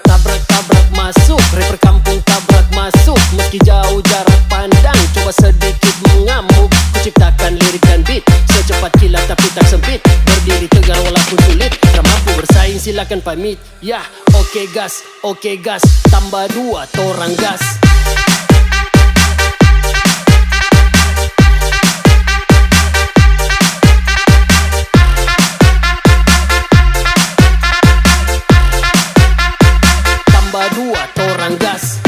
Tabrak-tabrak masuk, rapper kampung tabrak masuk. Meski jauh jarak pandang, coba sedikit mengamuk. Kuciptakan lirik dan beat, secepat kilat tapi tak sempit. Berdiri tegar walaupun sulit, tak mampu bersaing silakan pamit. Ya, oke gas, tambah 2 torang gas. Tambah 2 torang gas.